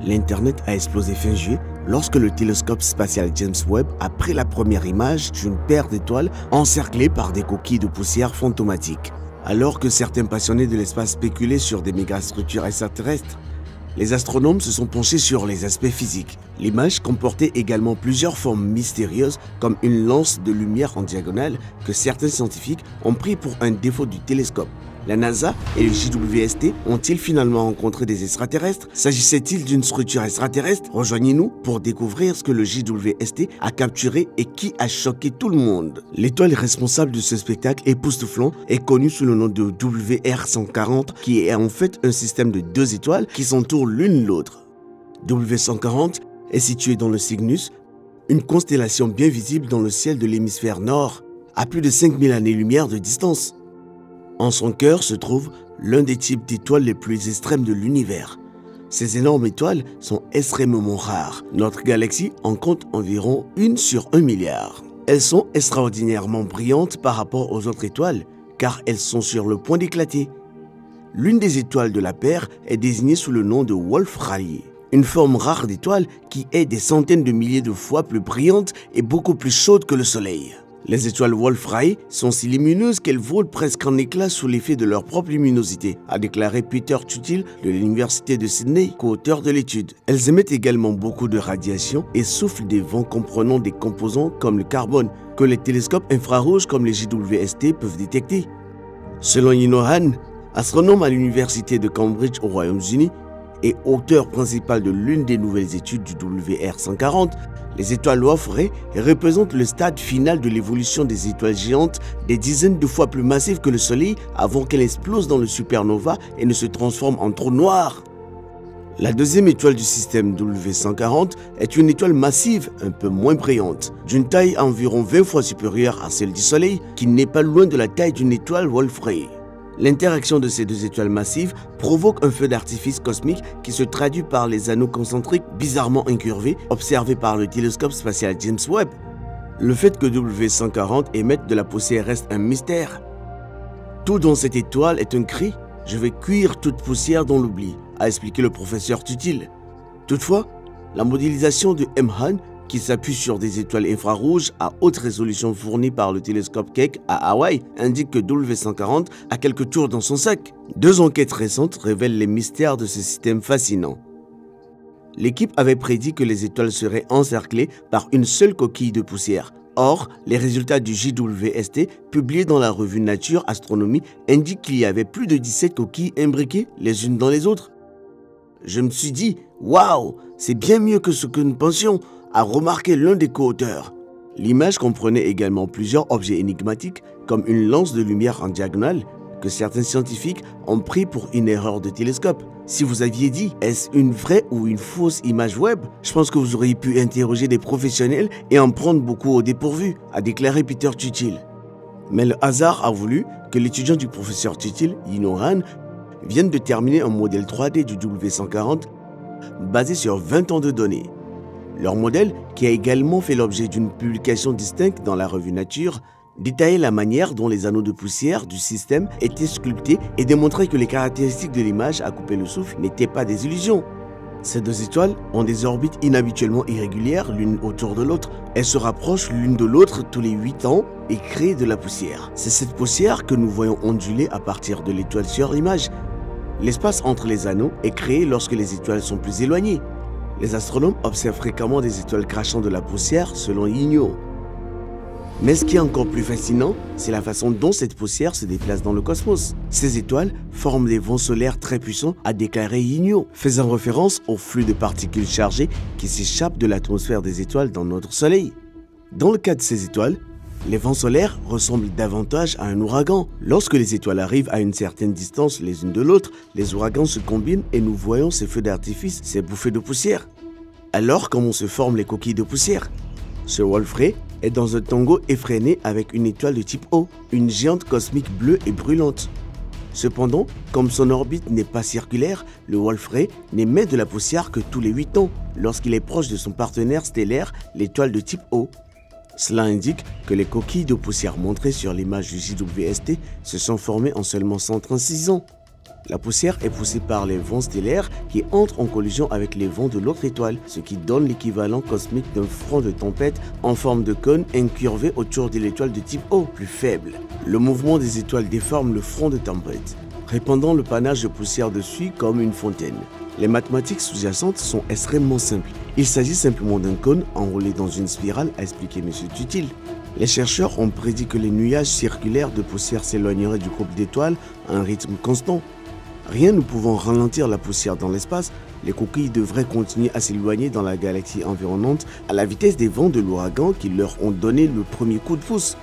L'Internet a explosé fin juillet lorsque le télescope spatial James Webb a pris la première image d'une paire d'étoiles encerclées par des coquilles de poussière fantomatiques. Alors que certains passionnés de l'espace spéculaient sur des mégastructures extraterrestres, les astronomes se sont penchés sur les aspects physiques. L'image comportait également plusieurs formes mystérieuses comme une lance de lumière en diagonale que certains scientifiques ont pris pour un défaut du télescope. La NASA et le JWST ont-ils finalement rencontré des extraterrestres? S'agissait-il d'une structure extraterrestre? Rejoignez-nous pour découvrir ce que le JWST a capturé et qui a choqué tout le monde. L'étoile responsable de ce spectacle époustouflant est connue sous le nom de WR140, qui est en fait un système de 2 étoiles qui s'entourent l'une l'autre. W140 est située dans le Cygnus, une constellation bien visible dans le ciel de l'hémisphère nord, à plus de 5000 années-lumière de distance. En son cœur se trouve l'un des types d'étoiles les plus extrêmes de l'univers. Ces énormes étoiles sont extrêmement rares. Notre galaxie en compte environ 1 sur 1 milliard. Elles sont extraordinairement brillantes par rapport aux autres étoiles, car elles sont sur le point d'éclater. L'une des étoiles de la paire est désignée sous le nom de Wolf-Rayet, une forme rare d'étoile qui est des centaines de milliers de fois plus brillante et beaucoup plus chaude que le Soleil. Les étoiles Wolf-Rayet sont si lumineuses qu'elles volent presque en éclats sous l'effet de leur propre luminosité, a déclaré Peter Tuthill de l'Université de Sydney, co-auteur de l'étude. Elles émettent également beaucoup de radiation et soufflent des vents comprenant des composants comme le carbone, que les télescopes infrarouges comme les JWST peuvent détecter. Selon Yino Han, astronome à l'Université de Cambridge au Royaume-Uni et auteur principal de l'une des nouvelles études du WR140, les étoiles Wolf-Rayet représentent le stade final de l'évolution des étoiles géantes des dizaines de fois plus massives que le Soleil avant qu'elles explosent dans le supernova et ne se transforment en trous noirs. La deuxième étoile du système W140 est une étoile massive un peu moins brillante, d'une taille environ 20 fois supérieure à celle du Soleil, qui n'est pas loin de la taille d'une étoile Wolf-Rayet. L'interaction de ces 2 étoiles massives provoque un feu d'artifice cosmique qui se traduit par les anneaux concentriques bizarrement incurvés observés par le télescope spatial James Webb. Le fait que W140 émette de la poussière reste un mystère. Tout dans cette étoile est un cri « Je vais cuire toute poussière dans l'oubli », a expliqué le professeur Tuthill. Toutefois, la modélisation de M. Han, qui s'appuie sur des étoiles infrarouges à haute résolution fournies par le télescope Keck à Hawaï, indique que W140 a quelques tours dans son sac. 2 enquêtes récentes révèlent les mystères de ce système fascinant. L'équipe avait prédit que les étoiles seraient encerclées par une seule coquille de poussière. Or, les résultats du JWST, publiés dans la revue Nature Astronomy, indiquent qu'il y avait plus de 17 coquilles imbriquées les unes dans les autres. Je me suis dit, waouh, c'est bien mieux que ce que nous pensions, a remarqué l'un des co-auteurs. L'image comprenait également plusieurs objets énigmatiques comme une lance de lumière en diagonale que certains scientifiques ont pris pour une erreur de télescope. Si vous aviez dit « est-ce une vraie ou une fausse image web ?» je pense que vous auriez pu interroger des professionnels et en prendre beaucoup au dépourvu, a déclaré Peter Tuthill. Mais le hasard a voulu que l'étudiant du professeur Tuthill, Yino Han, vienne de terminer un modèle 3D du W140 basé sur 20 ans de données. Leur modèle, qui a également fait l'objet d'une publication distincte dans la revue Nature, détaillait la manière dont les anneaux de poussière du système étaient sculptés et démontrait que les caractéristiques de l'image à couper le souffle n'étaient pas des illusions. Ces 2 étoiles ont des orbites inhabituellement irrégulières l'une autour de l'autre. Elles se rapprochent l'une de l'autre tous les 8 ans et créent de la poussière. C'est cette poussière que nous voyons onduler à partir de l'étoile sur l'image. L'espace entre les anneaux est créé lorsque les étoiles sont plus éloignées. Les astronomes observent fréquemment des étoiles crachant de la poussière selon Yino. Mais ce qui est encore plus fascinant, c'est la façon dont cette poussière se déplace dans le cosmos. Ces étoiles forment des vents solaires très puissants, a déclaré Yino, faisant référence au flux de particules chargées qui s'échappent de l'atmosphère des étoiles dans notre Soleil. Dans le cas de ces étoiles, les vents solaires ressemblent davantage à un ouragan. Lorsque les étoiles arrivent à une certaine distance les unes de l'autre, les ouragans se combinent et nous voyons ces feux d'artifice, ces bouffées de poussière. Alors, comment se forment les coquilles de poussière? Ce Wolf-Rayet est dans un tango effréné avec une étoile de type O, une géante cosmique bleue et brûlante. Cependant, comme son orbite n'est pas circulaire, le Wolf-Rayet n'émet de la poussière que tous les 8 ans, lorsqu'il est proche de son partenaire stellaire, l'étoile de type O. Cela indique que les coquilles de poussière montrées sur l'image du JWST se sont formées en seulement 136 ans. La poussière est poussée par les vents stellaires qui entrent en collision avec les vents de l'autre étoile, ce qui donne l'équivalent cosmique d'un front de tempête en forme de cône incurvé autour de l'étoile de type O, plus faible. Le mouvement des étoiles déforme le front de tempête, répandant le panache de poussière dessus comme une fontaine. Les mathématiques sous-jacentes sont extrêmement simples. Il s'agit simplement d'un cône enroulé dans une spirale, a expliqué M. Tutil. Les chercheurs ont prédit que les nuages circulaires de poussière s'éloigneraient du groupe d'étoiles à un rythme constant. Rien ne pouvant ralentir la poussière dans l'espace, les coquilles devraient continuer à s'éloigner dans la galaxie environnante à la vitesse des vents de l'ouragan qui leur ont donné le premier coup de pouce.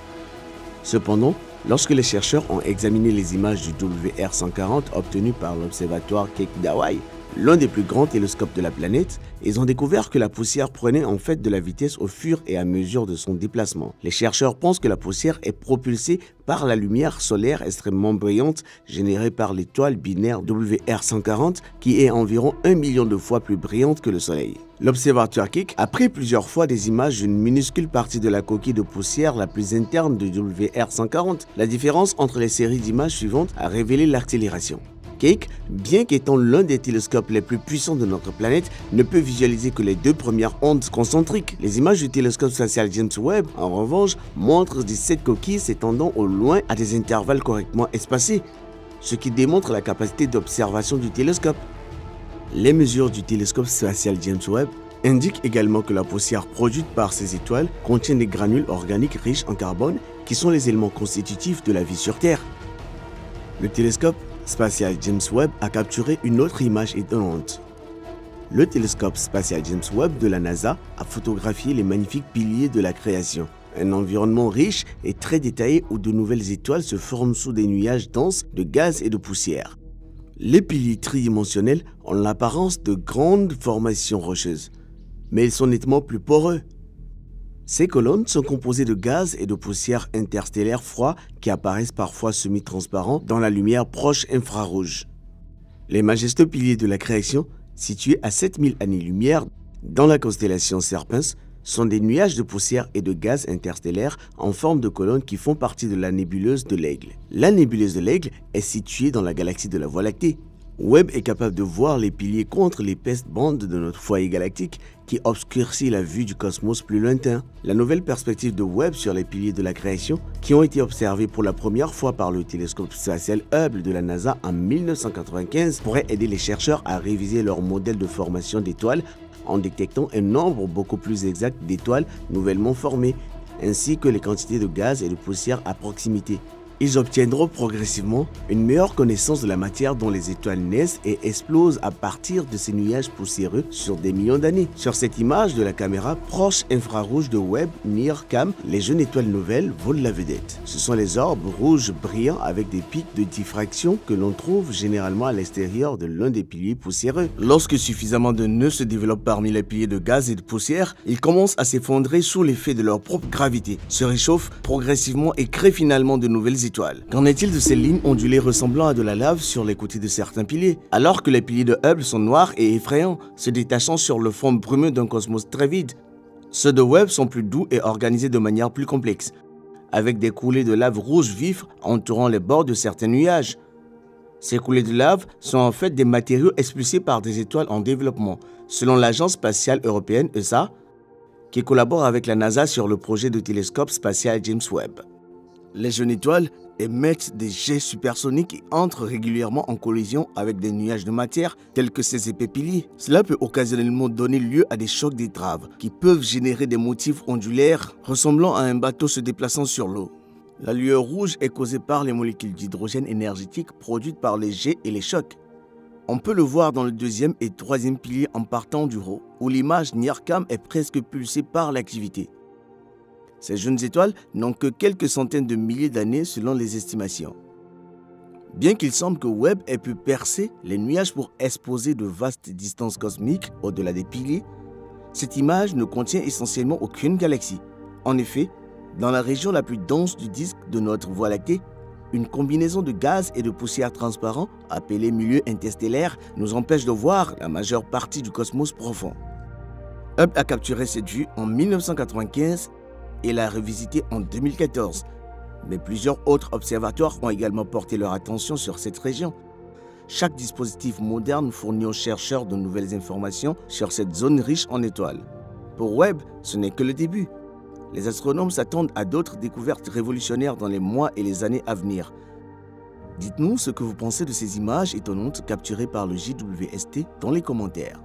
Cependant, lorsque les chercheurs ont examiné les images du WR-140 obtenues par l'observatoire Keck d'Hawaï, l'un des plus grands télescopes de la planète, ils ont découvert que la poussière prenait en fait de la vitesse au fur et à mesure de son déplacement. Les chercheurs pensent que la poussière est propulsée par la lumière solaire extrêmement brillante générée par l'étoile binaire WR-140 qui est environ 1 million de fois plus brillante que le Soleil. L'observatoire Keck a pris plusieurs fois des images d'une minuscule partie de la coquille de poussière la plus interne de WR-140. La différence entre les séries d'images suivantes a révélé l'accélération. Keck, bien qu'étant l'un des télescopes les plus puissants de notre planète, ne peut visualiser que les deux premières ondes concentriques. Les images du télescope spatial James Webb, en revanche, montrent 17 coquilles s'étendant au loin à des intervalles correctement espacés, ce qui démontre la capacité d'observation du télescope. Les mesures du télescope spatial James Webb indiquent également que la poussière produite par ces étoiles contient des granules organiques riches en carbone qui sont les éléments constitutifs de la vie sur Terre. Le télescope spatial James Webb a capturé une autre image étonnante. Le télescope spatial James Webb de la NASA a photographié les magnifiques piliers de la création, un environnement riche et très détaillé où de nouvelles étoiles se forment sous des nuages denses de gaz et de poussière. Les piliers tridimensionnels ont l'apparence de grandes formations rocheuses, mais ils sont nettement plus poreux. Ces colonnes sont composées de gaz et de poussière interstellaire froid qui apparaissent parfois semi-transparents dans la lumière proche infrarouge. Les majestueux piliers de la création, situés à 7000 années-lumière dans la constellation Serpens, sont des nuages de poussière et de gaz interstellaires en forme de colonnes qui font partie de la nébuleuse de l'Aigle. La nébuleuse de l'Aigle est située dans la galaxie de la Voie lactée. Webb est capable de voir les piliers contre l'épaisse bande de notre foyer galactique qui obscurcit la vue du cosmos plus lointain. La nouvelle perspective de Webb sur les piliers de la création, qui ont été observés pour la première fois par le télescope spatial Hubble de la NASA en 1995, pourrait aider les chercheurs à réviser leur modèle de formation d'étoiles en détectant un nombre beaucoup plus exact d'étoiles nouvellement formées, ainsi que les quantités de gaz et de poussière à proximité. Ils obtiendront progressivement une meilleure connaissance de la matière dont les étoiles naissent et explosent à partir de ces nuages poussiéreux sur des millions d'années. Sur cette image de la caméra proche infrarouge de Webb NIRCam, les jeunes étoiles nouvelles volent la vedette. Ce sont les orbes rouges brillants avec des pics de diffraction que l'on trouve généralement à l'extérieur de l'un des piliers poussiéreux. Lorsque suffisamment de nœuds se développent parmi les piliers de gaz et de poussière, ils commencent à s'effondrer sous l'effet de leur propre gravité, se réchauffent progressivement et créent finalement de nouvelles étoiles. Qu'en est-il de ces lignes ondulées ressemblant à de la lave sur les côtés de certains piliers? Alors que les piliers de Hubble sont noirs et effrayants, se détachant sur le fond brumeux d'un cosmos très vide. Ceux de Webb sont plus doux et organisés de manière plus complexe, avec des coulées de lave rouge vif entourant les bords de certains nuages. Ces coulées de lave sont en fait des matériaux expulsés par des étoiles en développement, selon l'agence spatiale européenne ESA, qui collabore avec la NASA sur le projet de télescope spatial James Webb. Les jeunes étoiles émettent des jets supersoniques et entrent régulièrement en collision avec des nuages de matière tels que ces épais piliers. Cela peut occasionnellement donner lieu à des chocs d'étrave qui peuvent générer des motifs ondulaires ressemblant à un bateau se déplaçant sur l'eau. La lueur rouge est causée par les molécules d'hydrogène énergétique produites par les jets et les chocs. On peut le voir dans le deuxième et troisième pilier en partant du haut, où l'image NIRCam est presque pulsée par l'activité. Ces jeunes étoiles n'ont que quelques centaines de milliers d'années selon les estimations. Bien qu'il semble que Webb ait pu percer les nuages pour exposer de vastes distances cosmiques au-delà des piliers, cette image ne contient essentiellement aucune galaxie. En effet, dans la région la plus dense du disque de notre Voie lactée, une combinaison de gaz et de poussière transparents, appelée milieu interstellaire, nous empêche de voir la majeure partie du cosmos profond. Hubble a capturé cette vue en 1995 et l'a revisité en 2014, mais plusieurs autres observatoires ont également porté leur attention sur cette région. Chaque dispositif moderne fournit aux chercheurs de nouvelles informations sur cette zone riche en étoiles. Pour Webb, ce n'est que le début. Les astronomes s'attendent à d'autres découvertes révolutionnaires dans les mois et les années à venir. Dites-nous ce que vous pensez de ces images étonnantes capturées par le JWST dans les commentaires.